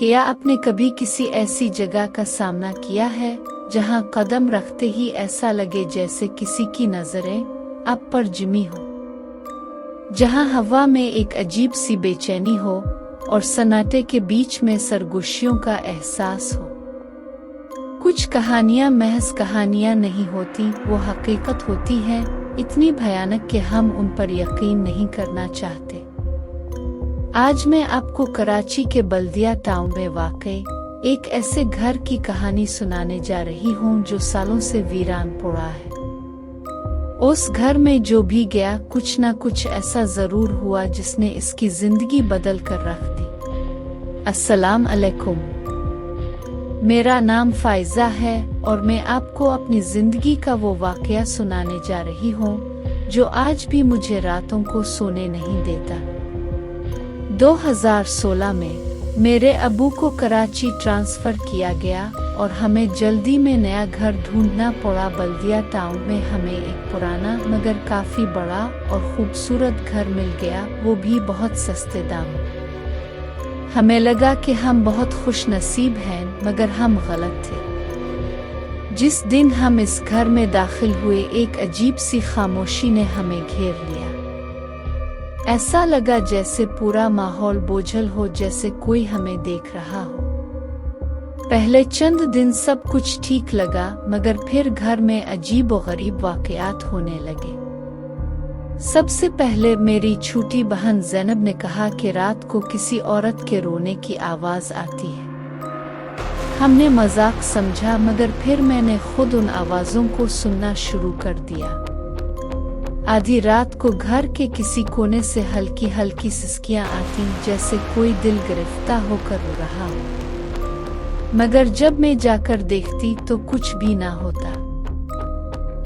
क्या आपने कभी किसी ऐसी जगह का सामना किया है जहां कदम रखते ही ऐसा लगे जैसे किसी की नजरें आप पर जमी हो, जहां हवा में एक अजीब सी बेचैनी हो और सन्नाटे के बीच में सरगोशियों का एहसास हो? कुछ कहानियां महज कहानियां नहीं होती, वो हकीकत होती हैं, इतनी भयानक कि हम उन पर यकीन नहीं करना चाहते। आज मैं आपको कराची के बल्दिया टाउन में वाक़ई एक ऐसे घर की कहानी सुनाने जा रही हूँ जो सालों से वीरान पड़ा है। उस घर में जो भी गया कुछ ना कुछ ऐसा जरूर हुआ जिसने इसकी जिंदगी बदल कर रख दी। अस्सलाम अलैकुम, मेरा नाम फाइजा है और मैं आपको अपनी जिंदगी का वो वाक़या सुनाने जा रही हूँ जो आज भी मुझे रातों को सोने नहीं देता। 2016 में मेरे अबू को कराची ट्रांसफ़र किया गया और हमें जल्दी में नया घर ढूंढना पड़ा। बल्दिया टाउन में हमें एक पुराना मगर काफ़ी बड़ा और खूबसूरत घर मिल गया, वो भी बहुत सस्ते दाम। हमें लगा कि हम बहुत खुश नसीब हैं, मगर हम गलत थे। जिस दिन हम इस घर में दाखिल हुए एक अजीब सी खामोशी ने हमें घेर लिया। ऐसा लगा जैसे पूरा माहौल बोझल हो, जैसे कोई हमें देख रहा हो। पहले चंद दिन सब कुछ ठीक लगा, मगर फिर घर में अजीब व गरीब वाक़यात होने लगे। सबसे पहले मेरी छोटी बहन ज़ैनब ने कहा कि रात को किसी औरत के रोने की आवाज़ आती है। हमने मजाक समझा, मगर फिर मैंने खुद उन आवाज़ों को सुनना शुरू कर दिया। आधी रात को घर के किसी कोने से हल्की हल्की सिसकियां आती, जैसे कोई दिल गिरफ्तार होकर रो रहा हो। मगर जब मैं जाकर देखती तो कुछ भी ना होता।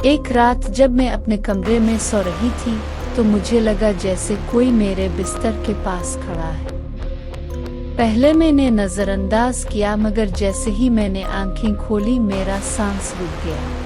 एक रात जब मैं अपने कमरे में सो रही थी तो मुझे लगा जैसे कोई मेरे बिस्तर के पास खड़ा है। पहले मैंने नजरअंदाज किया, मगर जैसे ही मैंने आंखें खोली मेरा सांस रुक गया।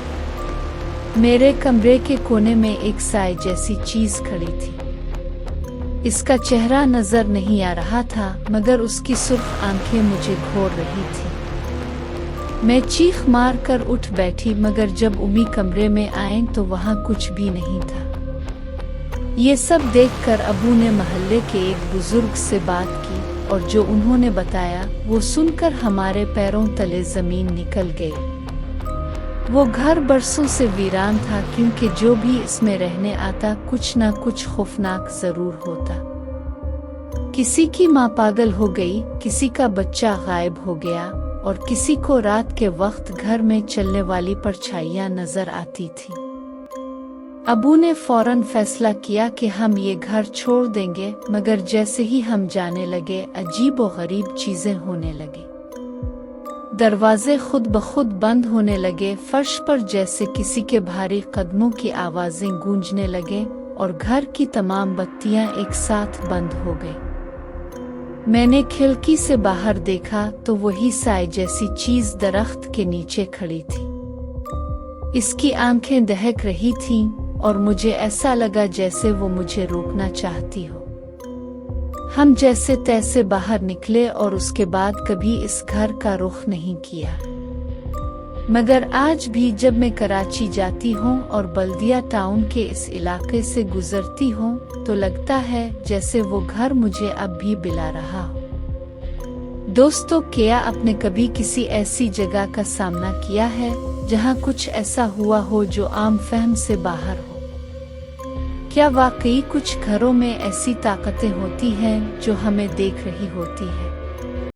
मेरे कमरे के कोने में एक साए जैसी चीज खड़ी थी। इसका चेहरा नजर नहीं आ रहा था, मगर उसकी सुर्ख आंखें मुझे घोर रही थी। मैं चीख मार कर उठ बैठी, मगर जब उम्मी कमरे में आए तो वहां कुछ भी नहीं था। ये सब देखकर अबू ने मोहल्ले के एक बुजुर्ग से बात की और जो उन्होंने बताया वो सुनकर हमारे पैरों तले जमीन निकल गई। वो घर बरसों से वीरान था, क्योंकि जो भी इसमें रहने आता कुछ ना कुछ खौफनाक जरूर होता। किसी की माँ पागल हो गई, किसी का बच्चा गायब हो गया और किसी को रात के वक्त घर में चलने वाली परछाइयाँ नजर आती थी। अबू ने फौरन फैसला किया कि हम ये घर छोड़ देंगे, मगर जैसे ही हम जाने लगे अजीब व गरीब चीजें होने लगी। दरवाजे खुद ब खुद बंद होने लगे, फर्श पर जैसे किसी के भारी कदमों की आवाजें गूंजने लगे और घर की तमाम बत्तियां एक साथ बंद हो गई। मैंने खिड़की से बाहर देखा तो वही साए जैसी चीज दरख्त के नीचे खड़ी थी। इसकी आंखें दहक रही थीं और मुझे ऐसा लगा जैसे वो मुझे रोकना चाहती हो। हम जैसे तैसे बाहर निकले और उसके बाद कभी इस घर का रुख नहीं किया। मगर आज भी जब मैं कराची जाती हूँ और बल्दिया टाउन के इस इलाके से गुजरती हूँ तो लगता है जैसे वो घर मुझे अब भी बुला रहा हो। दोस्तों, क्या आपने कभी किसी ऐसी जगह का सामना किया है जहाँ कुछ ऐसा हुआ हो जो आम फहम से बाहर हो? क्या वाकई कुछ घरों में ऐसी ताकतें होती हैं जो हमें देख रही होती है?